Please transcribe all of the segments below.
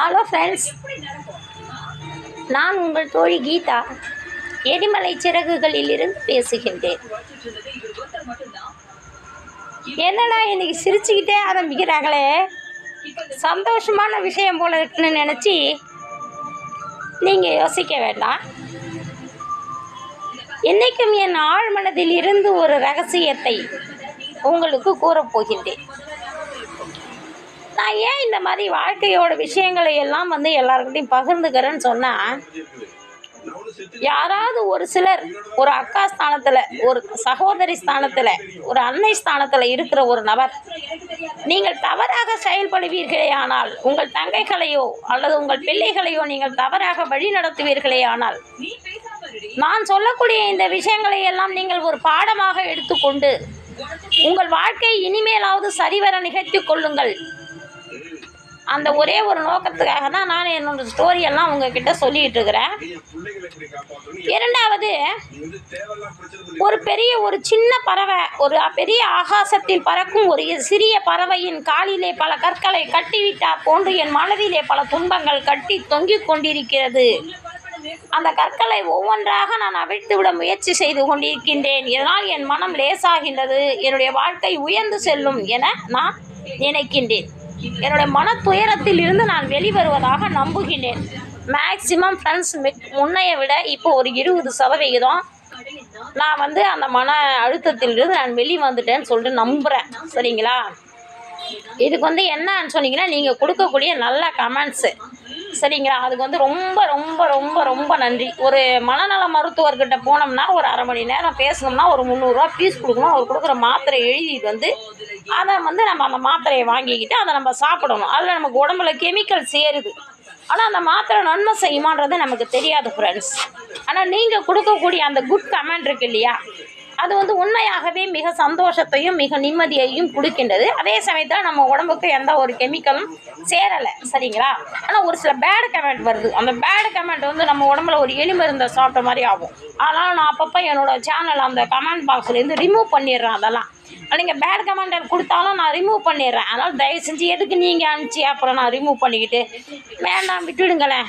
Hello friends, நான் உங்கள் தோழி கீதா எரிமலை சிறகுகளில் இருந்து பேசுகின்றேன். என்னடா இன்னைக்கு சிரிச்சுக்கிட்டே ஆரம்பிக்கிறாங்களே, சந்தோஷமான விஷயம் போல இருக்குன்னு நினச்சி நீங்கள் யோசிக்க வேண்டாம். இன்றைக்கும் என் ஆழ்மனதில் இருந்து ஒரு ரகசியத்தை உங்களுக்கு கூறப்போகின்றேன். நான் ஏன் இந்த மாதிரி வாழ்க்கையோட விஷயங்களை எல்லாம் எல்லாருக்கிட்டையும் பகிர்ந்துக்கிறேன்னு சொன்னால், யாராவது ஒரு சிலர் ஒரு அக்கா ஸ்தானத்தில், ஒரு சகோதரி ஸ்தானத்தில், ஒரு அன்னை ஸ்தானத்தில் இருக்கிற ஒரு நபர் நீங்கள் தவறாக செயல்படுவீர்களே ஆனால், உங்கள் தங்கைகளையோ அல்லது உங்கள் பிள்ளைகளையோ நீங்கள் தவறாக வழி நடத்துவீர்களே ஆனால், நான் சொல்லக்கூடிய இந்த விஷயங்களை எல்லாம் நீங்கள் ஒரு பாடமாக எடுத்துக்கொண்டு உங்கள் வாழ்க்கை இனிமேலாவது சரிவர நிகழ்த்தி கொள்ளுங்கள். அந்த ஒரே ஒரு நோக்கத்துக்காக தான் நான் என்னோட ஸ்டோரியெல்லாம் உங்ககிட்ட சொல்லிகிட்டு இருக்கிறேன். இரண்டாவது, ஒரு சின்ன பறவை, ஒரு பெரிய ஆகாசத்தில் பறக்கும் ஒரு சிறிய பறவையின் காலிலே பல கற்களை கட்டிவிட்டார் போன்று என் மனதிலே பல துன்பங்கள் கட்டி தொங்கிக் கொண்டிருக்கிறது. அந்த கற்களை ஒவ்வொன்றாக நான் அவிழ்த்து விட முயற்சி செய்து கொண்டிருக்கின்றேன். இதனால் என் மனம் லேசாகின்றது. என்னுடைய வாழ்க்கை உயர்ந்து செல்லும் என நான் நினைக்கின்றேன். என்னுடைய மன துயரத்தில் இருந்து நான் வெளிவருவதாக நம்புகின்றேன். மேக்சிமம் ஃப்ரெண்ட்ஸ், முன்னைய விட இப்போ ஒரு 20% நான் அந்த மன அழுத்தத்திலிருந்து நான் வெளிவந்துட்டேன்னு சொல்லிட்டு நம்புகிறேன். சரிங்களா? இதுக்கு என்னன்னு சொன்னீங்கன்னா, நீங்கள் கொடுக்கக்கூடிய நல்ல கமெண்ட்ஸு, சரிங்களா? அதுக்கு ரொம்ப ரொம்ப ரொம்ப ரொம்ப நன்றி. ஒரு மனநல மருத்துவர்கிட்ட போனோம்னா ஒரு அரை மணி நேரம் பேசணும்னா ஒரு 300 ரூபா ஃபீஸ் கொடுக்கணும். அவர் கொடுக்குற மாத்திரை எழுதி அதை நம்ம அந்த மாத்திரையை வாங்கிக்கிட்டு அதை நம்ம சாப்பிடணும். அதில் நமக்கு உடம்புல கெமிக்கல் சேருது. ஆனால் அந்த மாத்திரை நன்மை செய்யுமான்றது நமக்கு தெரியாது ஃப்ரெண்ட்ஸ். ஆனால் நீங்கள் கொடுக்கக்கூடிய அந்த குட் கமெண்ட் இருக்கு இல்லையா, அது உண்மையாகவே மிக சந்தோஷத்தையும் மிக நிம்மதியையும் கொடுக்கின்றது. அதே சமயத்தில் நம்ம உடம்புக்கு எந்த ஒரு கெமிக்கலும் சேரலை. சரிங்களா? ஆனால் ஒரு சில பேடு கமெண்ட் வருது. அந்த பேடு கமெண்ட் நம்ம உடம்புல ஒரு எலிமருந்தை சாப்பிட்ட மாதிரி ஆகும். ஆனால் நான் அப்பப்போ என்னோடய சேனல் அந்த கமெண்ட் பாக்ஸ்லேருந்து ரிமூவ் பண்ணிடுறேன். அதெல்லாம் நீங்கள் பேட் கமெண்ட் கொடுத்தாலும் நான் ரிமூவ் பண்ணிடுறேன். அதனால் தயவு செஞ்சு எதுக்கு நீங்கள் அனுப்பிச்சி அப்புறம் நான் ரிமூவ் பண்ணிக்கிட்டு வேண்டாம், விட்டுடுங்களேன்.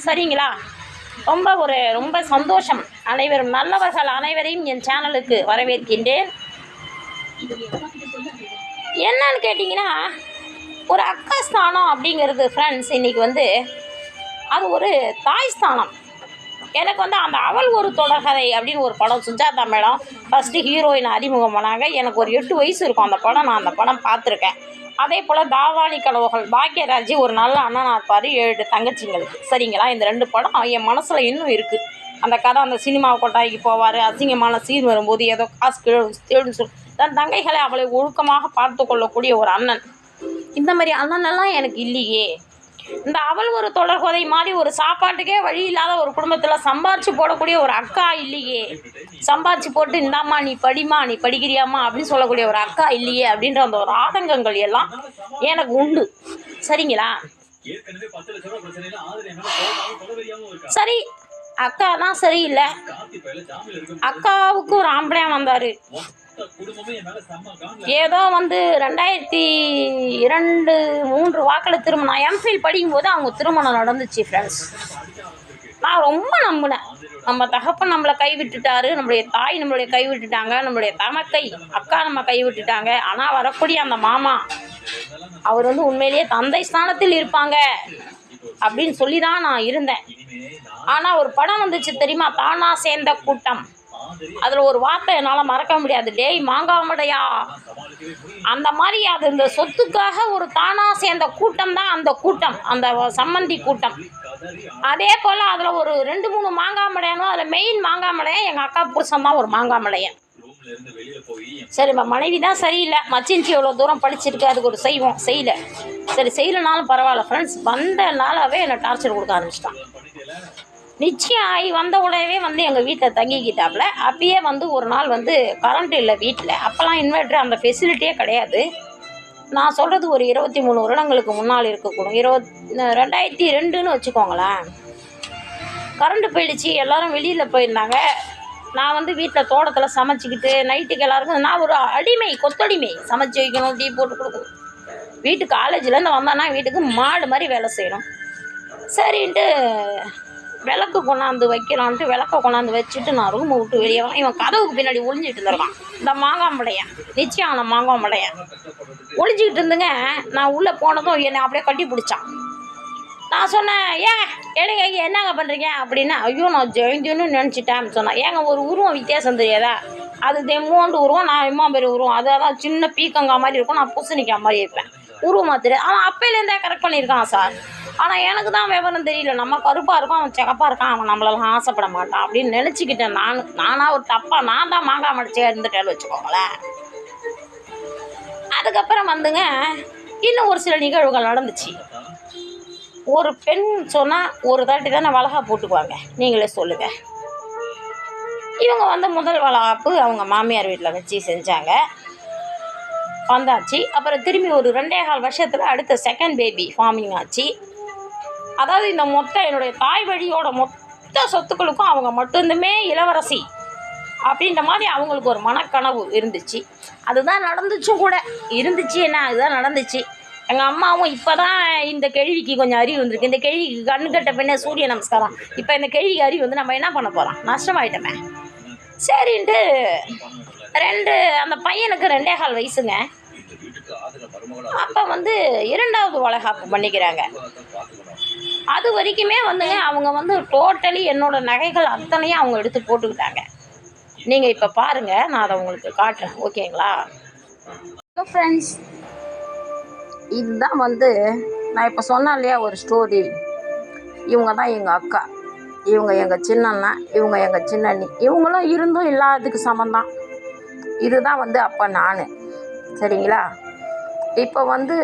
சரிங்களா? ரொம்ப சந்தோஷம். அனைவரும் நல்லவர்கள் அனைவரையும் என் சேனலுக்கு வரவேற்கின்றேன். என்னன்னு கேட்டிங்கன்னா, ஒரு அக்கா ஸ்தானம் அப்படிங்கிறது ஃப்ரெண்ட்ஸ், இன்றைக்கி அது ஒரு தாய் ஸ்தானம். எனக்கு அந்த அவள் ஒரு தொடர்கதை அப்படின்னு ஒரு படம், சுஜாதா மேடம் ஃபஸ்ட்டு ஹீரோயின் அறிமுகம் பண்ணாங்க. எனக்கு ஒரு 8 வயசு இருக்கும் அந்த படம். நான் அந்த படம் பார்த்துருக்கேன். அதே போல் தாவாணி கனவுகள், பாக்கியராஜ் ஒரு நல்ல அண்ணனாக இருப்பார், 7 தங்கச்சிங்களுக்கு. சரிங்களா? இந்த 2 படம் என் மனசில் இன்னும் இருக்குது. அந்த கதை, அந்த சினிமா கொட்டாய்க்கு போவார், அசிங்கமான சீன் வரும்போது ஏதோ காசு தேடுன்னு சொல்லி தன் தங்கைகளை அவளை ஒழுக்கமாக பார்த்து கொள்ளக்கூடிய ஒரு அண்ணன். இந்த மாதிரி அண்ணனெல்லாம் எனக்கு இல்லையே. இந்த அவள் ஒரு தொடர்கதை மாதிரி ஒரு சாப்பாட்டுக்கே வழி இல்லாத ஒரு குடும்பத்தில் சம்பாரிச்சு போடக்கூடிய ஒரு அக்கா இல்லையே. சம்பாரிச்சு போட்டு இந்தாம்மா நீ படிமா, நீ படிக்கிறியாம்மா அப்படின்னு சொல்லக்கூடிய ஒரு அக்கா இல்லையே அப்படின்ற அந்த ஒரு ஆதங்கங்கள் எல்லாம் எனக்கு உண்டு. சரிங்களா? சரி, அக்கா தான் சரியில்லை. அக்காவுக்கு ஒரு ஆம்பளையா வந்தார். ஏதோ 2002-3 வாக்கில் திருமணம். நான் எம்ஃபில் படிக்கும்போது அவங்க திருமணம் நடந்துச்சு ஃப்ரெண்ட்ஸ். நான் ரொம்ப நம்பினேன். நம்ம தகப்பன் நம்மளை கைவிட்டுட்டாரு, நம்மளுடைய தாய் நம்மளுடைய கைவிட்டுட்டாங்க, நம்மளுடைய தமக்கை அக்கா நம்ம கைவிட்டுட்டாங்க. ஆனால் வரக்கூடிய அந்த மாமா அவர் உண்மையிலேயே தந்தை ஸ்தானத்தில் இருப்பாங்க அப்படின்னு சொல்லி தான் நான் இருந்தேன். ஆனால் ஒரு படம் வந்துச்சு தெரியுமா, தானா சேர்ந்த கூட்டம். அதில் ஒரு வார்த்தை என்னால் மறக்க முடியாது, டேய் மாங்காமடையா. அந்த மாதிரி அது இந்த சொத்துக்காக ஒரு தானா சேர்ந்த கூட்டம் தான் அந்த கூட்டம், அந்த சம்மந்தி கூட்டம். அதே போல் அதில் ஒரு 2-3 மாங்காமடையானோ, அதில் மெயின் மாங்காமடையன் எங்கள் அக்கா புருஷன் தான் ஒரு மாங்காமடையன். சரி, மனைவி தான் சரியில்லை. மச்சின்ச்சி எவ்வளோ தூரம் படிச்சிருக்கு, அதுக்கு ஒரு செய்யலை. சரி, செய்யலைனாலும் பரவாயில்ல ஃப்ரெண்ட்ஸ். வந்த நாளாகவே என்னை டார்ச்சர் கொடுக்க ஆரம்பிச்சிட்டான். நிச்சயம் ஆகி வந்த உடனே எங்கள் வீட்டில் தங்கிக்கிட்டாப்புல. அப்பயே ஒரு நாள் கரண்ட் இல்லை வீட்டில். அப்போல்லாம் இன்வெர்ட்ரு அந்த ஃபெசிலிட்டியே கிடையாது. நான் சொல்கிறது ஒரு 23 வருடங்களுக்கு முன்னால் இருக்கக்கூடும். 2002ன்னு வச்சுக்கோங்களேன். கரண்ட்டு போயிடுச்சு. எல்லோரும் வெளியில் போயிருந்தாங்க. நான் வீட்டில் தோட்டத்தில் சமைச்சிக்கிட்டு நைட்டுக்கு எல்லாருக்கும் நான் ஒரு அடிமை, கொத்தடிமை. சமைச்சி வைக்கணும், டீ போட்டு கொடுக்கணும். வீட்டுக்கு காலேஜ்லேருந்து வந்தானா வீட்டுக்கு மாடு மாதிரி வேலை செய்யணும். சரின்ட்டு விளக்கு கொண்டாந்து வைக்கலான்ட்டு விளக்க கொண்டாந்து வச்சுட்டு நான் ரூமை விட்டு வெளியே வரேன். இவன் கதவுக்கு பின்னாடி ஒளிஞ்சிட்டு இருந்திருக்கான். இந்த மாங்காய் மடையன், நிச்சயம் அவனை மாங்காய் மடையன் ஒளிஞ்சிக்கிட்டு இருந்துங்க. நான் உள்ளே போனதும் என்னை அப்படியே கட்டி பிடிச்சான். நான் சொன்னேன், ஏங்க எழுங்க என்னங்க பண்ணுறீங்க அப்படின்னா, ஐயோ நான் ஜெயந்தின்னு நினச்சிட்டேன் சொன்னேன். ஏங்க ஒரு உருவம் வித்தியாசம் தெரியாதா? அது தெம்மோண்டு உருவம், நான் இம்மா பெரிய உருவம். அதான் சின்ன பீக்கங்காய் மாதிரி இருக்கும், நான் பூசணிக்காய் மாதிரி இருப்பேன். உருவமாக தெரியாது. ஆனால் அப்பையிலேருந்தே கரெக்ட் பண்ணியிருக்கான் சார். ஆனால் எனக்கு தான் விவரம் தெரியல. நம்ம கருப்பாக இருக்கோம், அவன் சிகப்பாக இருக்கான், அவன் நம்மளெல்லாம் ஆசைப்பட மாட்டான் அப்படின்னு நினச்சிக்கிட்டேன். நானாக ஒரு தப்பாக நான் தான் மாங்காய் மடிச்சே இருந்துட்டேன்னு வச்சுக்கோங்களேன். அதுக்கப்புறம் வந்துங்க இன்னும் ஒரு சில நிகழ்வுகள் நடந்துச்சு. ஒரு பெண் சொன்னால் ஒரு தாட்டி தானே வளகா போட்டுக்குவாங்க, நீங்களே சொல்லுங்கள். இவங்க வந்து முதல் வளகாப்பு அவங்க மாமியார் வீட்டில் வச்சு செஞ்சாங்க, வந்தாச்சு. அப்புறம் திரும்பி ஒரு 2.25 வருஷத்தில் அடுத்த செகண்ட் பேபி ஃபார்மிங் ஆச்சு. அதாவது இந்த என்னுடைய தாய் வழியோட மொத்த சொத்துக்களுக்கும் அவங்க மட்டுமே இளவரசி அப்படின்ற மாதிரி அவங்களுக்கு ஒரு மனக்கனவு இருந்துச்சு. அதுதான் நடந்துச்சும் கூட. இருந்துச்சு என்ன, அதுதான் நடந்துச்சு. எங்கள் அம்மாவும் இப்போ தான் இந்த கேள்விக்கு கொஞ்சம் அறிவு வந்திருக்கு. இந்த கேள்விக்கு கண்ணு கட்ட பின்ன சூரிய நமஸ்காரம். இப்போ இந்த கேள்விக்கு அறிவு வந்து நம்ம என்ன பண்ண போகிறோம், நஷ்டமாயிட்டோமே. சரின்ட்டு அந்த பையனுக்கு 2.25 வயசுங்க. அப்போ வந்து 2வது வளகாப்பு பண்ணிக்கிறாங்க. அது வரைக்குமே வந்துங்க அவங்க வந்து டோட்டலி என்னோடய நகைகள் அத்தனையும் அவங்க எடுத்து போட்டுக்கிட்டாங்க. நீங்கள் இப்போ பாருங்கள், நான் அதை உங்களுக்கு காட்டுறேன், ஓகேங்களா? ஃப்ரெண்ட்ஸ், இதுதான் வந்து நான் இப்போ சொன்னேன் இல்லையா ஒரு ஸ்டோரி. இவங்க தான் எங்கள் அக்கா, இவங்க எங்கள் சின்னண்ணா, இவங்க எங்கள் சின்னண்ணி. இவங்களும் இருந்தும் இல்லாததுக்கு சமந்தான். இதுதான் வந்து அப்போ நான், சரிங்களா? இப்போ வந்து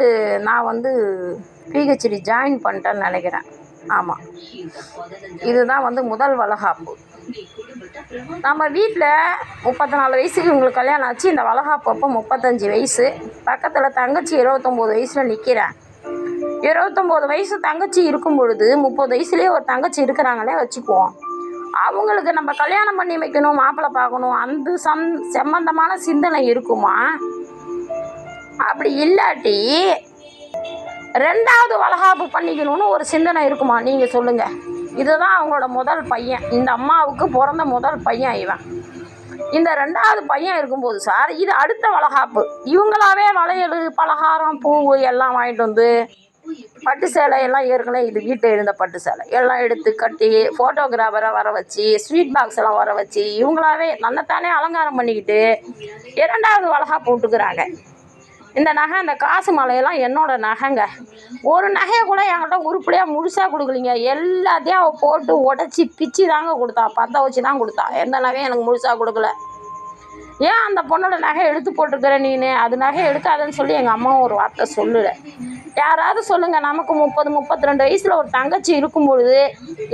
நான் வந்து பிஹெச்டி ஜாயின் பண்ணிட்டேன்னு நினைக்கிறேன். ஆமாம், இதுதான் வந்து முதல் வளகாப்பு. நம்ம வீட்டில் 34 வயசுக்கு இவங்களுக்கு கல்யாணம் ஆச்சு. இந்த வளகாப்பு அப்போ 35 வயசு. பக்கத்தில் தங்கச்சி 29 வயசில் நிற்கிறேன். 29 வயசு தங்கச்சி இருக்கும் பொழுது 30 வயசுலேயே ஒரு தங்கச்சி இருக்கிறாங்களே வச்சுக்குவோம். அவங்களுக்கு நம்ம கல்யாணம் பண்ணி வைக்கணும், மாப்பிள்ளை பார்க்கணும், அந்த சம்பந்தமான சிந்தனை இருக்குமா? அப்படி இல்லாட்டி 2வது வளகாப்பு பண்ணிக்கணும்னு ஒரு சிந்தனை இருக்குமா? நீங்கள் சொல்லுங்கள். இதுதான் அவங்களோட முதல் பையன். இந்த அம்மாவுக்கு பிறந்த முதல் பையன் இவன். இந்த 2வது பையன் இருக்கும்போது சார், இது அடுத்த வளகாப்பு. இவங்களாவே வளையல், பலகாரம், பூ எல்லாம் வாங்கிட்டு வந்து, பட்டு சேலை எல்லாம் ஏற்கனவே இது வீட்டில் இருந்த பட்டு சேலை எல்லாம் எடுத்து கட்டி, ஃபோட்டோகிராஃபரை வர வச்சு, ஸ்வீட் பாக்ஸ் எல்லாம் வர வச்சு, இவங்களாவே தன்னைத்தானே அலங்காரம் பண்ணிக்கிட்டு 2வது வளகாப்பு விட்டுக்கிறாங்க. இந்த நகை, இந்த காசு மாலையெல்லாம் என்னோடய நகைங்க. ஒரு நகையை கூட என்கிட்ட உருப்படியாக முழுசாக கொடுக்கலிங்க. எல்லாத்தையும் அவள் போட்டு உடச்சி பிச்சு தாங்க கொடுத்தா, பற்ற வச்சு தான் கொடுத்தா. எந்த நகையும் எனக்கு முழுசாக கொடுக்கல. ஏன் அந்த பொண்ணோட நகை எடுத்து போட்டுருக்கிற நீனு, அது நகை எடுக்காதுன்னு சொல்லி எங்கள் அம்மாவும் ஒரு வார்த்தை சொல்லலை. யாராவது சொல்லுங்கள், நமக்கு 30-32 வயசில் ஒரு தங்கச்சி இருக்கும் பொழுது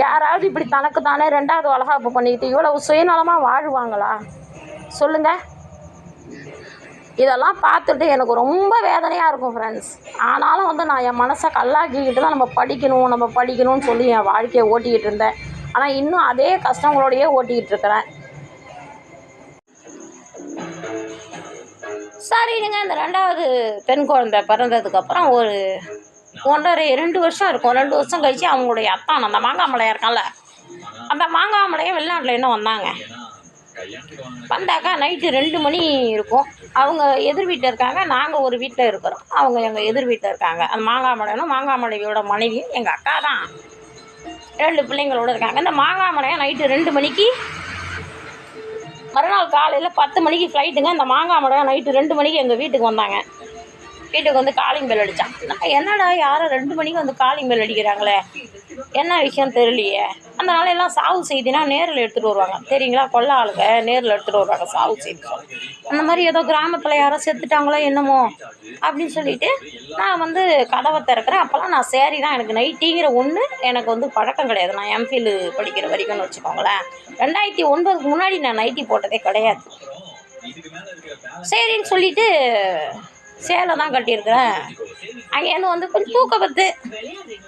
யாராவது இப்படி தனக்கு தானே 2வது வளகாப்பு பண்ணிக்கிட்டு இவ்வளவு சுயநலமாக வாழ்வாங்களா? சொல்லுங்கள். இதெல்லாம் பார்த்துட்டு எனக்கு ரொம்ப வேதனையாக இருக்கும் ஃப்ரெண்ட்ஸ். ஆனாலும் வந்து நான் என் மனசை கல்லாக்கிக்கிட்டு தான் நம்ம படிக்கணும்னு சொல்லி என் வாழ்க்கையை ஓட்டிக்கிட்டு இருந்தேன். ஆனால் இன்னும் அதே கஷ்டங்களோடையே ஓட்டிக்கிட்டு இருக்கிறேன். சரிங்க, இந்த 2வது பெண் குழந்தை பிறந்ததுக்கப்புறம் ஒரு 1.5-2 வருஷம் இருக்கும். 2 வருஷம் கழித்து அவங்களுடைய அத்தான், அந்த மாங்காய் மலையாக இருக்கான்ல, அந்த மாங்காய் மலையை வெளிநாட்டில் இன்னும் வந்தாங்க. வந்தாக்கா நைட்டு 2 மணி இருக்கும். அவங்க எதிர் வீட்டில் இருக்காங்க, நாங்கள் ஒரு வீட்டில் இருக்கிறோம். அவங்க எங்கள் எதிர் வீட்டில் இருக்காங்க. அந்த மாங்காய் மலையோட மனைவி எங்கள் அக்கா தான். 2 பிள்ளைங்களோடு இருக்காங்க. இந்த மாங்காய் மலையை நைட்டு 2 மணிக்கு, மறுநாள் காலையில் 10 மணிக்கு ஃப்ளைட்டுங்க. இந்த மாங்காய் மலையை நைட்டு 2 மணிக்கு எங்கள் வீட்டுக்கு வந்தாங்க. வீட்டுக்கு வந்து காலிங் பெல் அடித்தான். என்னடா யாரும் 2 மணிக்கு வந்து காலிங் பெல் அடிக்கிறாங்களே, என்ன விஷயம் தெரியலையே. அந்த நாளையெல்லாம் சாவு செய்தினா நேரில் எடுத்துகிட்டு வருவாங்க, தெரியுங்களா? கொள்ள ஆளுங்க நேரில் எடுத்துகிட்டு வருவாங்க சாவு செய்தி. அந்த மாதிரி ஏதோ கிராமத்தில் யாரோ செத்துட்டாங்களோ என்னமோ அப்படின்னு சொல்லிட்டு நான் வந்து கதவை திறக்கிறேன். அப்போல்லாம் நான் சேரீ தான், எனக்கு நைட்டிங்கிற ஒன்று எனக்கு வந்து பழக்கம் கிடையாது. நான் எம்ஃபில் படிக்கிற வரைக்கும்னு வச்சுக்கோங்களேன். 2009க்கு முன்னாடி நான் நைட்டி போட்டதே கிடையாது. சரின்னு சொல்லிட்டு சேலை தான் கட்டியிருக்கிறேன். அங்கேருந்து வந்து கொஞ்சம் தூக்கப்பட்டு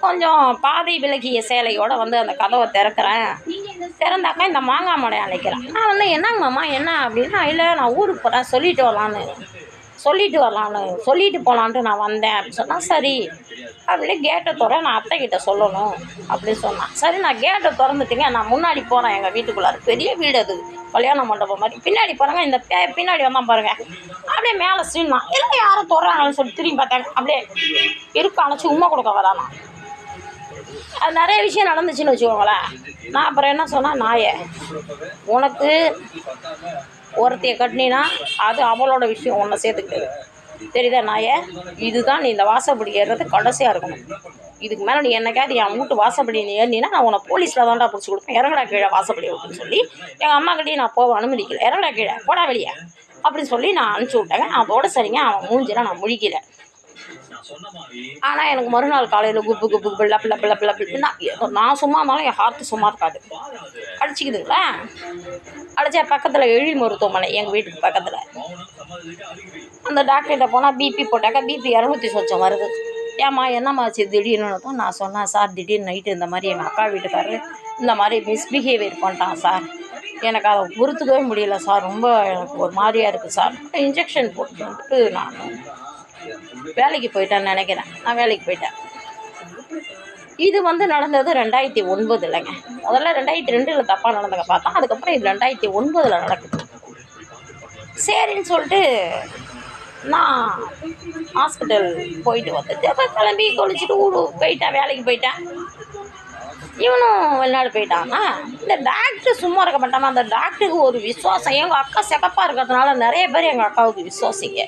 கொஞ்சம் பாதை விலகிய சேலையோடு வந்து அந்த கதவை திறக்கிறேன். திறந்தாக்கா இந்த மாங்காய் மடையை அழைக்கிறேன். நான் வந்து என்னங்க மாமா என்ன அப்படின்னா, இல்லை நான் ஊருக்கு போகிறேன் சொல்லிட்டு வரலான்னு சொல்லிட்டு வரலான்னு சொல்லிட்டு போகலான்ட்டு நான் வந்தேன் அப்படின்னு சொன்னால் சரி அப்படின்னு கேட்டை நான் அத்தைக்கிட்ட சொல்லணும் அப்படின்னு சொன்னான். சரி நான் கேட்டை திறந்துட்டுங்க, நான் முன்னாடி போகிறேன் எங்கள் வீட்டுக்குள்ளார. பெரிய வீடு அது, கல்யாண மண்டபம் மாதிரி. பின்னாடி பாருங்க, இந்த பின்னாடி வந்தான் பாருங்க, அப்படியே மேலே சீனான். எல்லாம் யாரும் தொடறாங்கன்னு சொல்லி திரும்பி பார்த்தாங்க. அப்படியே இருக்கு அணைச்சி உண்மை கொடுக்க வரானா. அது நிறைய விஷயம் நடந்துச்சுன்னு வச்சுக்கோங்களேன். நான் அப்புறம் என்ன சொன்னேன், நாயே உனக்கு ஒருத்தைய கட்டினா அது அவளோட விஷயம், ஒன்றை சேர்த்துக்கிட்டு தெரியுதா நாயே, இதுதான் நீ இந்த வாசப்படி ஏறுறது கடைசியாக இருக்கணும். இதுக்கு மேலே நீ என்னைக்காவது என் வீட்டு வாசப்படி நீ ஏறினா நான் உன்னை போலீஸில் தான்டா பிடிச்சி கொடுப்பேன். இறங்கடா கீழே வாசப்படி விட்டுன்னு சொல்லி எங்கள் அம்மாக்கிட்டையும் நான் போக அனுமதிக்கல. இறங்கடா கீழே, போடா வெளியே அப்படின்னு சொல்லி நான் அனுப்பிச்சி விட்டேங்க. அதோட சரிங்க, அவன் மூஞ்சில நான் முழிக்கல. ஆனால் எனக்கு மறுநாள் காலையில் குப்பு குப்பு பிள்ளை பிள்ளை பிள்ளை பிள்ளை பிள்ளைன்னா நான் சும்மா இருந்தாலும் என் ஹார்ட்டு சும்மா இருக்காது. அடிச்சிக்குதுங்களா, அடித்தா பக்கத்தில் எழில் மருத்துவமனை எங்கள் வீட்டுக்கு பக்கத்தில். அந்த டாக்டர்கிட்ட போனால் பிபி போட்டாக்கா பிபி 200 சொச்சம் வருது. ஏம்மா என்னம்மா ஆச்சு திடீர்னு தான் நான் சொன்னேன். சார் திடீர்னு நைட்டு இந்த மாதிரி எங்கள் அக்கா வீட்டுக்காரரு இந்த மாதிரி மிஸ்பிஹேவியர் பண்ணிட்டான் சார், எனக்கு அதை பொறுத்துக்கவே முடியல சார், ரொம்ப எனக்கு ஒரு மாதிரியாக இருக்குது சார். இன்ஜெக்ஷன் போட்டு நான் வேலைக்கு போயிட்டேன்னு நினைக்கிறேன். நான் வேலைக்கு போயிட்டேன். இது நடந்தது 2009 இல்லைங்க. முதல்ல 2002 தப்பாக நடந்தங்க பார்த்தோம். அதுக்கப்புறம் இது 2009 நடக்குது. சரின்னு சொல்லிட்டு நான் ஹாஸ்பிட்டல் போயிட்டு வந்துட்டு அப்போ கிளம்பி குளிச்சுட்டு போயிட்டேன், வேலைக்கு போயிட்டேன். இவனும் வெளிநாடு போயிட்டான்னா இந்த டாக்டர் சும்மா இருக்க மாட்டானா. அந்த டாக்டருக்கு ஒரு விசுவாசம். எங்கள் அக்கா சிகப்பாக இருக்கிறதுனால நிறைய பேர் எங்கள் அக்காவுக்கு விசுவாசிங்க.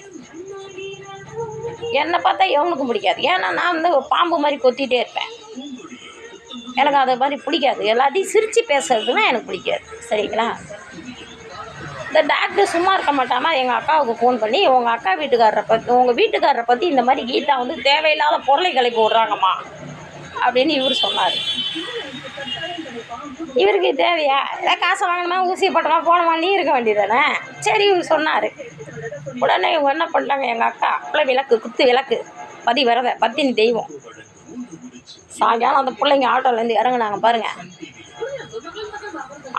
என்னை பார்த்தா எவனுக்கும் பிடிக்காது. ஏன்னா நான் பாம்பு மாதிரி கொத்திகிட்டே இருப்பேன். எனக்கு அதை மாதிரி பிடிக்காது. எல்லாத்தையும் சிரித்து பேசுறதுன்னா எனக்கு பிடிக்காது. சரிங்களா. இந்த டாக்டர் சும்மா இருக்க மாட்டாமா எங்கள் அக்காவுக்கு ஃபோன் பண்ணி உங்கள் அக்கா உங்கள் வீட்டுக்காரரை பற்றி இந்த மாதிரி கீதா தேவையில்லாத பொருளை கிளப்பி விட்றாங்கம்மா அப்படின்னு இவர் சொன்னார். இவருக்கு தேவையா, ஏதாவது காசை வாங்கினமா ஊசி போட்டோமா போனமா நீ இருக்க வேண்டியதானே. சரி இவர் சொன்னார். உடனே இவங்க என்ன பண்ணிட்டாங்க, எங்கள் அக்கா பிள்ளை விளக்கு குத்து விளக்கு பதி வரத பத்தினி தெய்வம். சாயங்காலம் அந்த பிள்ளைங்க ஆட்டோலேருந்து இறங்குனாங்க பாருங்கள்.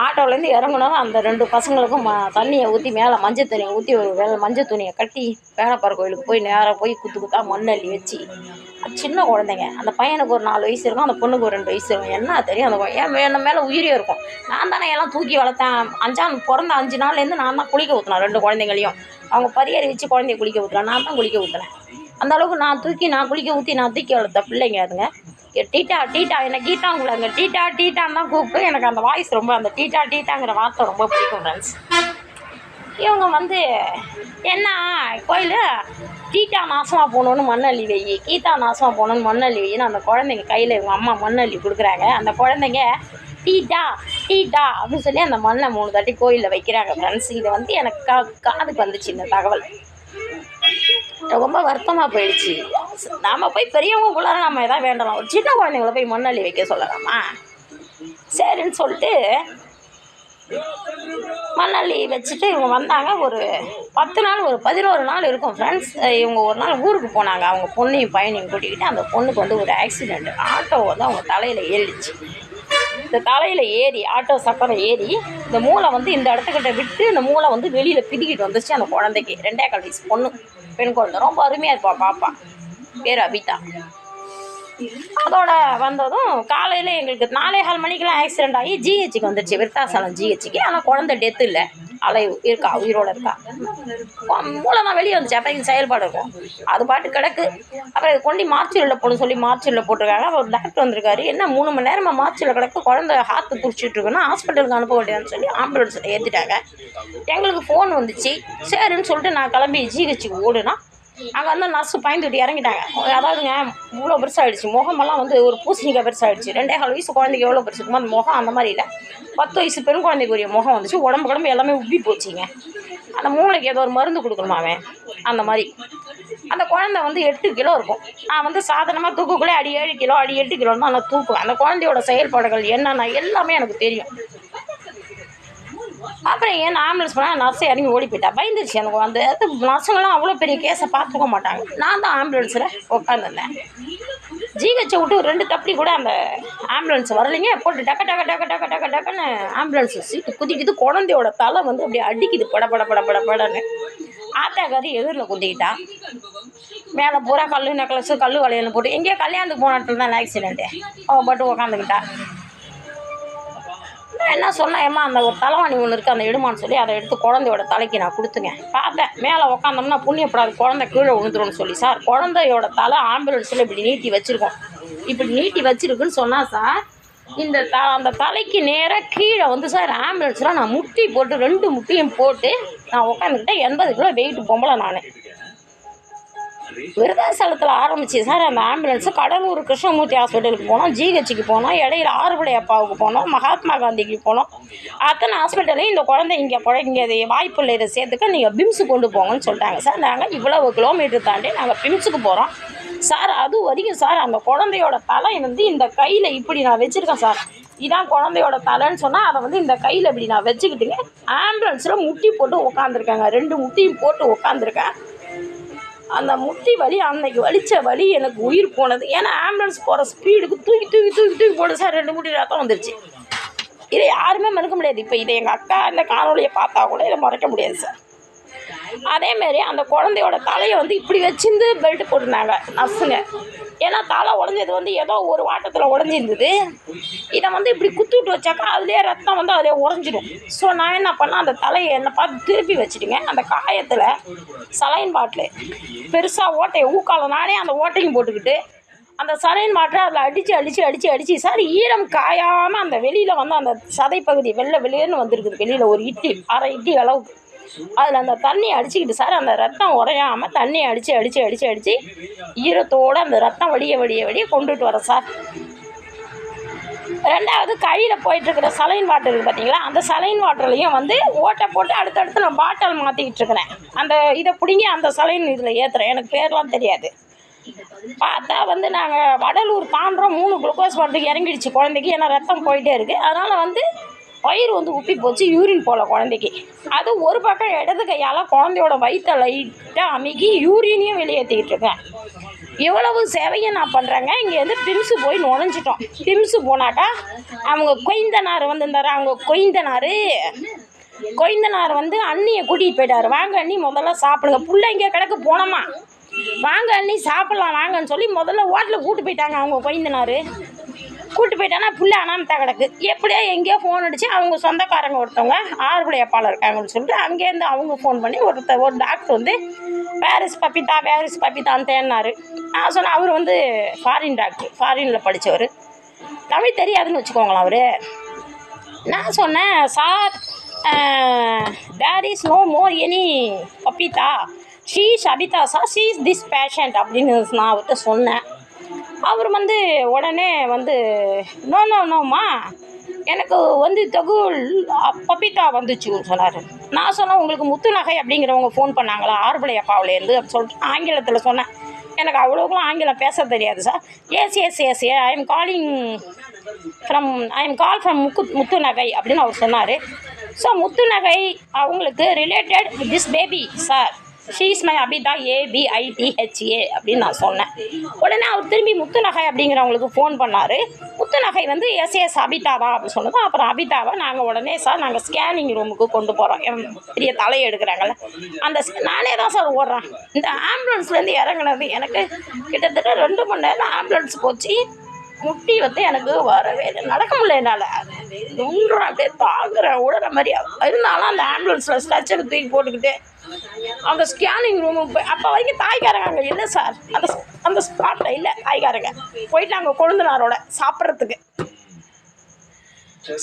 ஆட்டோலேருந்து இறங்கினோம். அந்த 2 பசங்களுக்கும் தண்ணியை ஊற்றி மேலே மஞ்சள் தண்ணியை ஊற்றி ஒரு மஞ்சள் துணியை கட்டி வேலைப்பாறை கோயிலுக்கு போய் நேராக போய் குத்தா மண்ணள்ளி வச்சு, சின்ன குழந்தைங்க. அந்த பையனுக்கு ஒரு 4 வயசு இருக்கும், அந்த பொண்ணுக்கு ஒரு 2 வயசு இருக்கும். என்ன தெரியும் அந்த என்ன மேலே உயிரியே இருக்கும். நான் தானே எல்லாம் தூக்கி வளர்த்தேன். பிறந்த 5 நாள்லேருந்து நான் தான் குளிக்க ஊற்றினேன் 2 குழந்தைங்களையும். அவங்க பரியறி வச்சு குழந்தைய குளிக்க ஊற்றுறேன், நான் தான் குளிக்க ஊற்றுனேன். அந்த அளவுக்கு நான் குளிக்க ஊற்றி நான் தூக்கி வளர்த்த பிள்ளைங்க அதுங்க. டீட்டா டீட்டா என்னை கீட்டாங்குள்ளாங்க டீட்டான்னு தான் கூப்பிட்டு எனக்கு அந்த வாய்ஸ் ரொம்ப அந்த டீட்டாங்கிற வார்த்தை ரொம்ப பிடிக்கும் ஃப்ரெண்ட்ஸ். இவங்க என்ன கோயில் டீட்டா நாசமாக போகணுன்னு மண்ணள்ளி வை, கீதா நாசமாக போகணுன்னு மண்ணள்ளி வைன்னு அந்த குழந்தைங்க கையில் இவங்க அம்மா மண்ணள்ளி கொடுக்குறாங்க. அந்த குழந்தைங்க டீட்டா அப்படின்னு சொல்லி அந்த மண்ணை 3 தட்டி கோயிலில் வைக்கிறாங்க ஃப்ரெண்ட்ஸ். இது எனக்கு காதுக்கு வந்துச்சு இந்த தகவல். ரொம்ப வருத்தமாக போயிடுச்சு. நாம் போய் பெரியவங்களுக்குள்ளார நம்ம எதாவது வேண்டலாம், ஒரு சின்ன குழந்தைங்கள போய் மண்ணள்ளி வைக்க சொல்லலாமா? சரின்னு சொல்லிட்டு மண்ணள்ளி வச்சுட்டு இவங்க வந்தாங்க. ஒரு 10 நாள் ஒரு 11 நாள் இருக்கும் ஃப்ரெண்ட்ஸ். இவங்க ஒரு நாள் ஊருக்கு போனாங்க. அவங்க பொண்ணையும் பையனையும் கூட்டிக்கிட்டு. அந்த பொண்ணுக்கு ஒரு ஆக்சிடெண்ட். ஆட்டோ அவங்க தலையில் ஏறிடுச்சு. இந்த தலையில் ஏறி ஆட்டோ சக்கரம் ஏறி இந்த மூளை இந்த இடத்துக்கிட்ட விட்டு இந்த மூளை வெளியில் பிதிக்கிட்டு வந்துச்சு. அந்த குழந்தைக்கு 2.25 வயசு பொண்ணு, பெண் குழந்தை. ரொம்ப அருமையாக இருப்பா பாப்பா, பேர் அபிதா. அதோட வந்ததும் காலையில் எங்களுக்கு 4:15 மணிக்கெலாம் ஆக்சிடெண்ட் ஆகி ஜிஹெச்சுக்கு வந்துடுச்சு, விருத்தாசலம் ஜிஹெச்சுக்கு. ஆனால் குழந்தை டெத்து இல்லை, இருக்கா, உயிரோடு இருக்கா. மூளை தான் வெளியே வந்துச்சு. அப்போ இது செயல்பாடு இருக்கும், அது பாட்டு கிடக்கு. அப்புறம் இது கொண்டு மார்ச்சூரில் போடணும் சொல்லி மார்ச்சூரில் போட்டிருக்காங்க. ஒரு டாக்டர் வந்திருக்காரு. என்ன 3 மணி நேரமாக மார்ச்சூரில் கிடக்கு, குழந்தை ஹார்ட்டு துடிச்சிட்டு இருக்குன்னா ஹாஸ்பிட்டலுக்கு அனுப்ப வேண்டியதான்னு சொல்லி ஆம்புலன்ஸில் ஏற்றிட்டாங்க. எங்களுக்கு ஃபோன் வந்துச்சு. சரின்னு சொல்லிட்டு நான் கிளம்பி ஜிஹெச்சுக்கு ஓடுனா அங்கே நர்ஸு பயந்துட்டு இறங்கிட்டாங்க. அதாவதுங்க இவ்வளோ பெருசாகிடுச்சு முகமெல்லாம் ஒரு பூசணிக்காய் பெருசாகிடுச்சு. 2.25 வயசு குழந்தைக்கு எவ்வளோ பெருசு இருக்குமோ அந்த முகம் அந்த மாதிரி இல்லை. 10 வயசு பெண் குழந்தைக்குரிய முகம் வந்துச்சு. உடம்பு எல்லாமே உப்பி போச்சுங்க. அந்த மூளைக்கு ஏதோ ஒரு மருந்து கொடுக்கணுமா அவன் அந்த மாதிரி. அந்த குழந்தை 8 கிலோ இருக்கும். நான் சாதாரணமாக தூக்கக்குள்ளே அடி 7 கிலோ அடி 8 கிலோன்னு தான் நான் தூக்குவேன். அந்த குழந்தையோட செயல்பாடுகள் என்னென்ன எல்லாமே எனக்கு தெரியும். அப்புறம் ஏன் ஆம்புலன்ஸ் போனால் நர்ஸை இறங்கி ஓடி போயிட்டா. பயந்துருச்சு எனக்கு. நர்ஸுங்களாம் அவ்வளோ பெரிய கேஸை பார்த்துக்க மாட்டாங்க. நான் தான் ஆம்புலன்ஸில் உட்காந்துருந்தேன். ஜிஹெச்சை விட்டு 2 தப்பி கூட அந்த ஆம்புலன்ஸ் வரலைங்க. போட்டு டக்குன்னு ஆம்புலன்ஸ் சீட்டு குதிக்குது. குழந்தையோட தலை அப்படியே அடிக்குது படன்னு. ஆத்தாக்காரி எதிரில் குத்திக்கிட்டா. மேலே பூரா கல் நெக்லஸு கல் வளையல் போட்டு எங்கேயோ கல்யாணத்துக்கு போன இடத்துல தான் ஆக்சிடென்ட்டு. அவள் பட்டு உக்காந்துக்கிட்டா. நான் என்ன சொன்னேன், ஏம்மா அந்த ஒரு தலைவாணி ஒன்று இருக்குது, அந்த எடுமான்னு சொல்லி அதை எடுத்து குழந்தையோட தலைக்கு நான் கொடுத்துங்க. பார்த்தேன் மேலே உக்காந்தோம்னா புண்ணியப்படாது, குழந்தை கீழே விழுந்துரும்னு சொல்லி. சார் குழந்தையோட தலை ஆம்புலன்ஸில் இப்படி நீட்டி வச்சுருக்கோம், இப்படி நீட்டி வச்சுருக்குன்னு சொன்னால் சார் இந்த அந்த தலைக்கு நேராக கீழே வந்து சார் ஆம்புலன்ஸில் நான் முட்டி போட்டு 2 முட்டியும் போட்டு நான் உட்காந்துக்கிட்டேன். 80 கிலோ வெயிட்டு பொம்பளை நான். விருதாசலத்தில் ஆரம்பிச்சு சார் அந்த ஆம்புலன்ஸு கடலூர் கிருஷ்ணமூர்த்தி ஹாஸ்பிட்டலுக்கு போனோம், ஜிஹெச்சுக்கு போனோம், இடையில ஆறுபடை அப்பாவுக்கு போனோம், மகாத்மா காந்திக்கு போனோம். அத்தனை ஹாஸ்பிட்டலையும் இந்த குழந்தை இங்கே இது வாய்ப்பு இல்லை, இதை சேர்த்துக்க நீங்கள் பிம்ஸு கொண்டு போங்கன்னு சொல்லிட்டாங்க. சார் நாங்கள் இவ்வளவு கிலோமீட்டர் தாண்டி நாங்கள் பிம்ஸுக்கு போகிறோம் சார். அது வரைக்கும் சார் அந்த குழந்தையோட தலை வந்து இந்த கையில் இப்படி நான் வச்சுருக்கேன் சார். இதான் குழந்தையோட தலைன்னு சொன்னால் அதை வந்து இந்த கையில் இப்படி நான் வச்சுக்கிட்டுங்க ஆம்புலன்ஸில் முட்டி போட்டு உட்காந்துருக்காங்க. 2 முட்டியும் போட்டு உட்காந்துருக்கேன். அந்த முட்டி வலி அன்னைக்கு வலித்த வலி எனக்கு உயிர் போனது. ஏன்னா ஆம்புலன்ஸ் போகிற ஸ்பீடுக்கு தூக்கி போட்டு சார் 2 முட்டி ரத்தம் வந்துருச்சு. இதை யாருமே மறக்க முடியாது. இப்போ இதை எங்கள் அக்கா இந்த காணொலியை பார்த்தா கூட இதை மறக்க முடியாது சார். அதேமாரி அந்த குழந்தையோட தலையை வந்து இப்படி வச்சிருந்து பெல்ட் போட்டிருந்தாங்க நர்ஸுங்க. ஏன்னா தலை உடஞ்சது வந்து ஏதோ ஒரு வாட்டத்தில் உடஞ்சிருந்தது. இதை வந்து இப்படி குத்துவிட்டு வச்சாக்கா அதுலேயே ரத்தம் வந்து அதிலே உறைஞ்சிடும். ஸோ நான் என்ன பண்ணேன், அந்த தலையை என்னை பார்த்து திருப்பி வச்சுட்டுங்க அந்த காயத்தில் சலைன் பாட்டில் பெருசாக ஓட்டையை ஊக்கால நானே அந்த ஓட்டையும் போட்டுக்கிட்டு அந்த சலைன் பாட்டில் அதில் அடித்து சார் ஈரம் காயாமல் அந்த வெளியில் வந்து அந்த சதைப்பகுதி வெளியேன்னு வந்திருக்குது. வெளியில் ஒரு இட்லி 1/2 இட்லி அளவுக்கு அதில் அந்த தண்ணி அடிச்சுக்கிட்டு சார் அந்த ரத்தம் உறையாமல் தண்ணி அடித்து ஈரத்தோடு அந்த ரத்தம் வடிய கொண்டுட்டு வரேன் சார். 2வது கையில் போயிட்டுருக்கிற சலைன் வாட்டர் இருக்குது பார்த்தீங்களா, அந்த சலைன் வாட்டர்லையும் வந்து ஓட்டை போட்டு அடுத்தடுத்து நான் பாட்டில் மாற்றிக்கிட்டு இருக்கிறேன். அந்த இதை பிடிங்கி அந்த சலைன் இதில் ஏற்றுறேன். எனக்கு பேர்லாம் தெரியாது. பார்த்தா வந்து நாங்கள் வடலூர் தாண்டுறோம். 3 குளுக்கோஸ் வாட்டருக்கு இறங்கிடுச்சு குழந்தைக்கு. ஏன்னா ரத்தம் போயிட்டே இருக்குது. அதனால் வந்து வயிறு வந்து உப்பி போச்சு, யூரின் போகல குழந்தைக்கு. அது ஒரு பக்கம் இடது கையால் குழந்தையோட வயிற்றை லைட்டாக அமுக்கி யூரினையும் வெளியேற்றிக்கிட்டு இருக்கேன். இவ்வளவு சேவையை நான் பண்ணுறேங்க. இங்கேருந்து பிம்ஸு போய் நுழைஞ்சிட்டோம். பிம்ஸு போனாக்கா அவங்க கொய்ந்தனார் வந்துருந்தார். அவங்க கொய்ந்தனார் வந்து அண்ணியை கூட்டிகிட்டு போயிட்டார். வாங்க அண்ணி முதல்ல சாப்பிடுங்க, புள்ள இங்கே கிடக்கு போனோமா, வாங்க அண்ணி சாப்பிட்லாம் வாங்கன்னு சொல்லி முதல்ல ஹோட்டலுக்கு கூப்பிட்டு போயிட்டாங்க. அவங்க கொய்ந்தனார் கூப்பிட்டு போயிட்டானா புள்ள அனாமத்தா கிடக்கு. எப்படியோ எங்கேயோ ஃபோன் அடித்து அவங்க சொந்தக்காரங்க ஒருத்தவங்க ஆறுபடை அப்பாவில் இருக்காங்கன்னு சொல்லிட்டு அங்கேருந்து அவங்க ஃபோன் பண்ணி ஒரு டாக்டர் வந்து வேர் இஸ் பப்பிதான்னு தேடினார். நான் சொன்னேன் அவர் வந்து ஃபாரின் டாக்டர், ஃபாரினில் படித்தவர், தமிழ் தெரியாதுன்னு வச்சுக்கோங்களேன் அவர். நான் சொன்னேன் sir there is no more any Pappitha, she is Abitha sir, she is this patient அப்படின்னு நான் அவர்கிட்ட சொன்னேன். அவர் வந்து உடனே வந்து நோம்மா எனக்கு வந்து பப்பிதா வந்துச்சுன்னு சொன்னார். நான் சொன்னேன் உங்களுக்கு முத்துநகை அப்படிங்கிறவங்க ஃபோன் பண்ணாங்களா ஆறுபடை அப்பாவிலேருந்து அப்படின்னு சொல்லிட்டு ஆங்கிலத்தில் சொன்னேன். எனக்கு அவ்வளோக்குலாம் ஆங்கிலம் பேச தெரியாது sir. Yes I am call from Muthunagai அப்படின்னு அவர் சொன்னார். ஸோ முத்துநகை அவங்களுக்கு related with this baby sir, she is my Abitha ABITHA அப்படின்னு நான் சொன்னேன். உடனே அவர் திரும்பி முத்துநகை அப்படிங்கிறவங்களுக்கு ஃபோன் பண்ணார். முத்துநகை வந்து எஸ் அபிதா தான் அப்படின்னு சொன்னதும் அப்புறம் அபிதாவை நாங்கள் உடனே சார் நாங்கள் ஸ்கேனிங் ரூமுக்கு கொண்டு போகிறோம். பெரிய தலையை எடுக்கிறாங்கல்ல அந்த நானே தான் சார் ஓடுறேன். இந்த ஆம்புலன்ஸ்லேருந்து இறங்குனது எனக்கு கிட்டத்தட்ட 2 மணி நேரம் ஆம்புலன்ஸ் போச்சு. முட்டி வந்து எனக்கு வரவே நடக்க முடியல. என்னால் ஒன்றும் அப்படியே தாங்குறேன் உடற மாதிரி இருந்தாலும் அந்த ஆம்புலன்ஸில் ஸ்ட்ரெச்சர் தூக்கி போட்டுக்கிட்டு அந்த ஸ்கேனிங் ரூமுக்கு போய் அப்போ வரைக்கும் தாய்க்காரங்க அங்கே இல்லை சார். அந்த ஸ்பாட்டில் இல்லை தாய்க்காரங்க, போயிட்டாங்க கொழுந்தனாரோட சாப்பிட்றதுக்கு.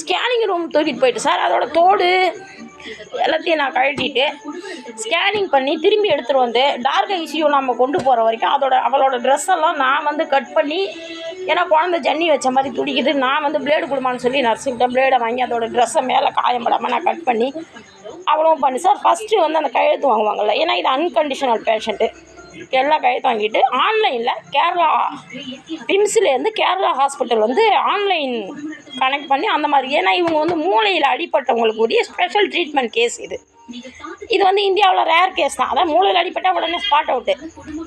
ஸ்கேனிங் ரூம் தூக்கிட்டு போயிட்டு சார் அதோட தோடு எல்லாத்தையும் நான் கழட்டிட்டு ஸ்கேனிங் பண்ணி திரும்பி எடுத்துகிட்டு வந்து டார்க் ஐசியூ நம்ம கொண்டு போகிற வரைக்கும் அவளோட ட்ரெஸ்ஸெல்லாம் நான் வந்து கட் பண்ணி, ஏன்னா குழந்தை ஜன்னி வச்ச மாதிரி துடிக்குது, நான் வந்து பிளேடு கொடுமான்னு சொல்லி நர்ஸுக்கிட்ட பிளேடை வாங்கி அதோட ட்ரெஸ்ஸை மேலே காயப்படாமல் நான் கட் பண்ணி அவ்வளோ பண்ணி சார். ஃபஸ்ட்டு வந்து அந்த கையெழுத்து வாங்குவாங்கள்ல, ஏன்னா இது அன்கண்டிஷனல் பேஷண்ட்டு, எல்லாம் கையெழுத்து வாங்கிட்டு ஆன்லைனில் கேரளா பிம்ஸ்லேருந்து கேரளா ஹாஸ்பிட்டல் வந்து ஆன்லைன் கனெக்ட் பண்ணி அந்த மாதிரி, ஏன்னா இவங்க வந்து மூளையில் அடிப்பட்டவங்களுக்கு உரிய ஸ்பெஷல் ட்ரீட்மெண்ட் கேஸ் இது வந்து இந்தியாவில் ரேர் கேஸ் தான். அதான் மூளையில் அடிப்பட்டால் உடனே ஸ்பாட் அவுட்டு.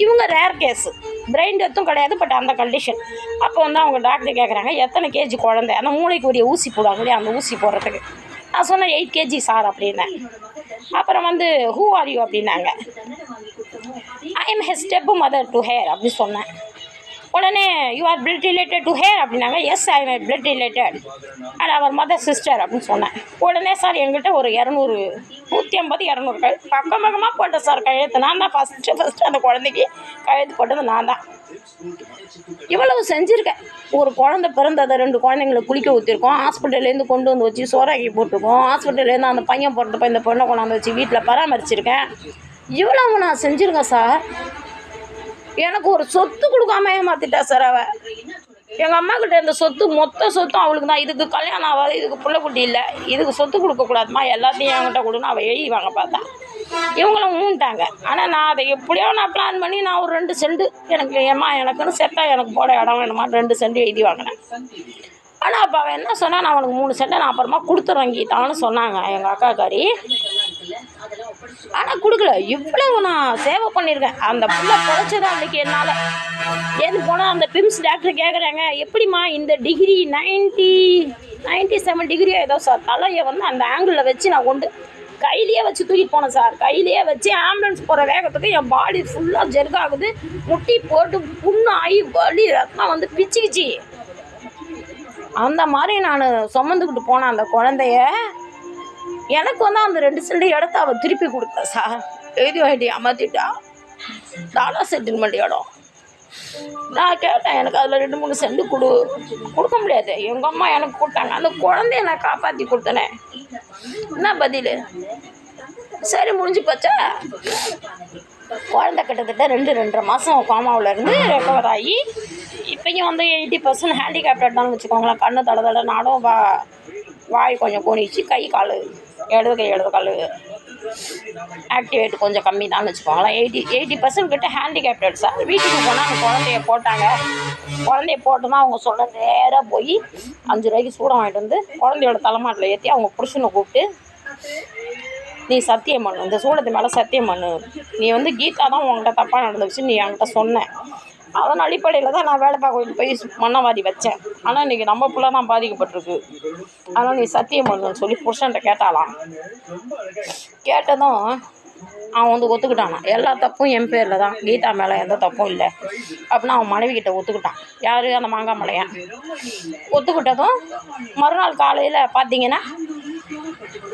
இவங்க ரேர் கேஸு, பிரெயின் டெத்தும் கிடையாது, பட் அந்த கண்டிஷன். அப்போ வந்து அவங்க டாக்டர் கேட்குறாங்க எத்தனை கேஜி குழந்தை, அந்த மூளைக்கு உரிய ஊசி போடுவாங்க இல்லையா, அந்த ஊசி போடுறதுக்கு நான் சொன்னேன் 8 kg சார் அப்படின்னேன். அப்புறம் வந்து ஹூ ஆர் யூ அப்படின்னாங்க. I am his step mother to her அப்படி சொன்னேன். உடனே you are blood related to her அப்படின்னாங்க. Yes I am blood related and அவர் மதர் சிஸ்டர் அப்படின்னு சொன்னேன். உடனே சார் எங்கிட்ட ஒரு 200 150 200 பக்கம் பக்கமாக போட்டேன் சார் கையெழுத்து. நான் தான் ஃபஸ்ட்டு அந்த குழந்தைக்கு கையெழுத்து போட்டது நான் தான். இவ்வளவு செஞ்சுருக்கேன். ஒரு குழந்தை பிறந்ததை 2 குழந்தைங்களை குளிக்க ஊற்றிருக்கோம். ஹாஸ்பிட்டல்லேருந்து கொண்டு வந்து வச்சு சோறாக்கி போட்டிருக்கோம். ஹாஸ்பிட்டல்லேருந்து அந்த பையன் பிறந்தப்போ இந்த பொண்ணை கொண்டாந்து வச்சு வீட்டில் பராமரிச்சிருக்கேன். இவ்வளவு நான் செஞ்சுருக்கேன் சார். எனக்கு ஒரு சொத்து கொடுக்காம ஏமாத்திட்டா சார் அவள். எங்கள் அம்மாக்கிட்ட இந்த சொத்து மொத்த சொத்தும் அவளுக்கு தான். இதுக்கு கல்யாணம் ஆகாது, இதுக்கு பிள்ளை குட்டி இல்லை, இதுக்கு சொத்து கொடுக்கக்கூடாதுமா, எல்லாத்தையும் என்கிட்ட கொடுன்னு அவள் எழுதிவாங்க பார்த்தா. இவங்களும் ஊன்ட்டாங்க. ஆனால் நான் அதை எப்படியோ நான் பிளான் பண்ணி நான் ஒரு 2 சென்ட் எனக்கு எனக்குன்னு செத்தா எனக்கு போட இடம் வேணுமா 2 சென்ட் எழுதி வாங்கினேன். ஆனால் அப்போ அவன் என்ன சொன்னால் நான் அவனுக்கு 3 சென்ட்டை நான் அப்புறமா கொடுத்துட்றேன் கீதான்னு சொன்னாங்க எங்கள் அக்காக்காரி. ஆனால் கொடுக்கல. இவ்வளவு நான் சேவை பண்ணியிருக்கேன். அந்த பிள்ளை பொழைச்சது அன்றைக்கி என்னால். ஏன்னு போனால் அந்த பிம்ஸ் டாக்டர் கேட்குறாங்க, எப்படிம்மா இந்த டிகிரி 97 டிகிரி ஏதோ சார் தலையை வந்து அந்த ஆங்கிளில் வச்சு நான் கொண்டு கையிலேயே வச்சு தூக்கிட்டு போனேன் சார். கையிலேயே வச்சு ஆம்புலன்ஸ் போகிற வேகத்துக்கு என் பாடி ஃபுல்லாக ஜெர்காகுது. முட்டி போட்டு புண்ணு ஆகி வலி ரத்னம் வந்து பிச்சுக்கிச்சு. அந்த மாதிரி நான் சுமந்துக்கிட்டு போனேன் அந்த குழந்தைய. எனக்கு வந்து அந்த 2 சென்ட் இடத்த அவள் திருப்பி கொடுத்தா சார். எழுதி வாங்கி அமர்த்திட்டா. டாலா செட்டில்மெண்ட் இடம். நான் கேட்டேன், எனக்கு அதில் 2-3 சென்ட் கொடுக்க முடியாது. எங்கள் அம்மா எனக்கு கொடுத்தாங்க. அந்த குழந்தைய நான் காப்பாற்றி கொடுத்தனேன். என்ன பதில்? சரி முடிஞ்சு போச்சா. குழந்தை கிட்டத்தட்ட 2-2.5 மாதம் கோமாவில் இருந்து ரெக்கவர் ஆகி இப்போயும் வந்து 80% ஹேண்டிகேப்டட் தான் வச்சுக்கோங்களேன். கண்ணு தட நாடும் வாய் கொஞ்சம் கோணிச்சு, கை கால் இடது கால் ஆக்டிவேட் கொஞ்சம் கம்மி தான் வச்சுக்கோங்களேன். 80% கிட்ட ஹேண்டிகேப்டட் சார். வீட்டுக்கு போனால் அந்த குழந்தைய போட்டாங்க. குழந்தைய போட்டு தான் அவங்க சொல்ல நேராக போய் 5 ரூபாய்க்கு சூடம் வாங்கிட்டு வந்து குழந்தையோட தலைமாட்டில் ஏற்றி அவங்க புருஷனை கூப்பிட்டு, நீ சத்தியம் பண்ணு, இந்த சூடத்து மேலே சத்தியம் பண்ணு, நீ வந்து கீதா தான் உங்கள்கிட்ட தப்பாக நடந்துச்சு நீ என்கிட்ட சொன்னேன். அதன் அடிப்படையில் தான் நான் வேலை பார்க்க போய் மண்ணவாதி வச்சேன். ஆனால் இன்றைக்கி நம்ம பிள்ளை தான் பாதிக்கப்பட்டிருக்கு. அதனால் நீ சத்தியம் பண்ணுன்னு சொல்லி புருஷன்ட்ட கேட்டாலாம். கேட்டதும் அவன் வந்து ஒத்துக்கிட்டானான். எல்லா தப்பும் என் பேரில் தான், கீதா மேலே எந்த தப்பும் இல்லை அப்படின்னா அவன் மனைவிக்கிட்ட ஒத்துக்கிட்டான். யார்? அந்த மாங்காமலையான். ஒத்துக்கிட்டதும் மறுநாள் காலையில் பார்த்தீங்கன்னா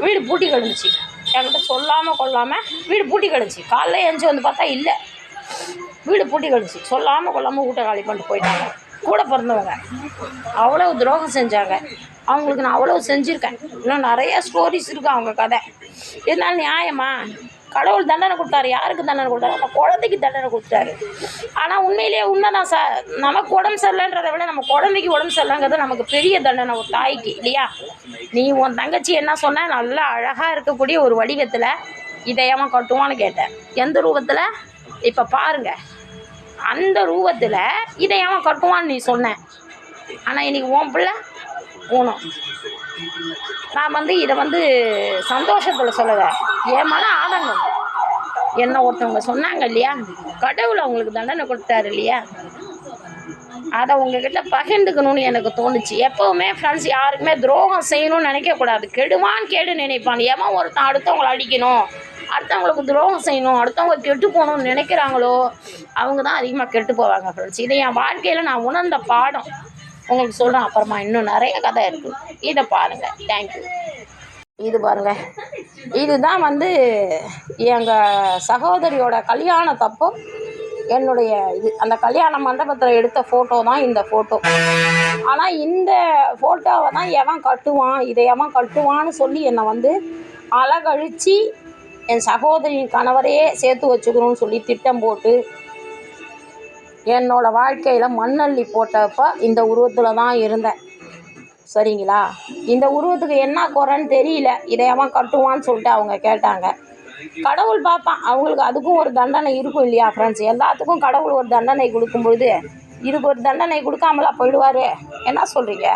வீடு பூட்டி கிடந்துச்சு. என்கிட்ட சொல்லாமல் கொள்ளாமல் வீடு பூட்டி கிடந்துச்சு. காலைல எழுந்துச்சி வந்து பார்த்தா இல்லை, வீடு பூட்டி கிடந்துச்சு. சொல்லாமல் கொள்ளாமல் வீட்டை காலி பண்ணிட்டு போயிட்டாங்க. கூட பிறந்தவங்க அவ்வளோ துரோகம் செஞ்சாங்க. அவங்களுக்கு நான் அவ்வளோ செஞ்சுருக்கேன். இன்னும் நிறைய ஸ்டோரிஸ் இருக்குது அவங்க கதை. இதனால நியாயமா? கடவுள் தண்டனை கொடுத்தாரு. யாருக்கு தண்டனை கொடுத்தாரு? அந்த குழந்தைக்கு தண்டனை கொடுத்தாரு. ஆனால் உண்மையிலேயே உண்மைதான் சார். நமக்கு உடம்பு சரியில்லைன்றதை விட நம்ம குழந்தைக்கு உடம்பு சரியில்லைங்கிறது நமக்கு பெரிய தண்டனை ஒரு தாய்க்கு, இல்லையா? நீ உன் தங்கச்சி என்ன சொன்ன, நல்லா அழகாக இருக்கக்கூடிய ஒரு வடிவத்தில் இதயமாக கட்டுவான்னு கேட்டேன். எந்த ரூபத்தில்? இப்போ பாருங்கள், அந்த ரூபத்தில் இதயமாக கட்டுவான்னு நீ சொன்னேன். ஆனால் இன்றைக்கி உன் பிள்ளை ஊனம். நான் வந்து இதை வந்து சந்தோஷத்தில் சொல்லலை, என் மன ஆதங்கம். என்ன ஒருத்தவங்க சொன்னாங்க இல்லையா, கடவுள் அவங்களுக்கு தண்டனை கொடுத்தாரு இல்லையா, அதை உங்ககிட்ட பகிர்ந்துக்கணும்னு எனக்கு தோணுச்சு. எப்போவுமே ஃப்ரெண்ட்ஸ் யாருக்குமே துரோகம் செய்யணும்னு நினைக்கக்கூடாது. கெடுவான்னு கேடு நினைப்பான். ஏமா ஒருத்தன் அடுத்தவங்களை அடிக்கணும், அடுத்தவங்களுக்கு துரோகம் செய்யணும், அடுத்தவங்க கெட்டு போகணும்னு நினைக்கிறாங்களோ அவங்க தான் அதிகமாக கெட்டு போவாங்க ஃப்ரெண்ட்ஸ். இதை என் வாழ்க்கையில் நான் உணர்ந்த பாடம் உங்களுக்கு சொல்கிறேன். அப்புறமா இன்னும் நிறைய கதை இருக்குது, இதை பாருங்கள். தேங்க்யூ. இது பாருங்கள், இதுதான் வந்து எங்கள் சகோதரியோட கல்யாணத்தப்போ என்னுடைய இது அந்த கல்யாண மண்டபத்தில் எடுத்த ஃபோட்டோ தான் இந்த ஃபோட்டோ. ஆனால் இந்த ஃபோட்டோவை தான் எவன் கட்டுவான், இதை எவன் கட்டுவான்னு சொல்லி என்னை வந்து அழகழித்து என் சகோதரியின் கணவரையே சேர்த்து வச்சுக்கணும்னு சொல்லி திட்டம் போட்டு என்னோடய வாழ்க்கையில் மண்ணள்ளி போட்டப்போ இந்த உருவத்தில் தான் இருந்தேன். சரிங்களா? இந்த உருவத்துக்கு என்ன குறைன்னு தெரியல, இதை அவன் கட்டுவான்னு சொல்லிட்டு அவங்க கேட்டாங்க. கடவுள் பார்ப்பான், அவங்களுக்கு அதுக்கும் ஒரு தண்டனை இருக்கும் இல்லையா ஃப்ரெண்ட்ஸ்? எல்லாத்துக்கும் கடவுள் ஒரு தண்டனை கொடுக்கும்பொழுது இதுக்கு ஒரு தண்டனை கொடுக்காமலா போயிடுவார்? என்ன சொல்கிறீங்க?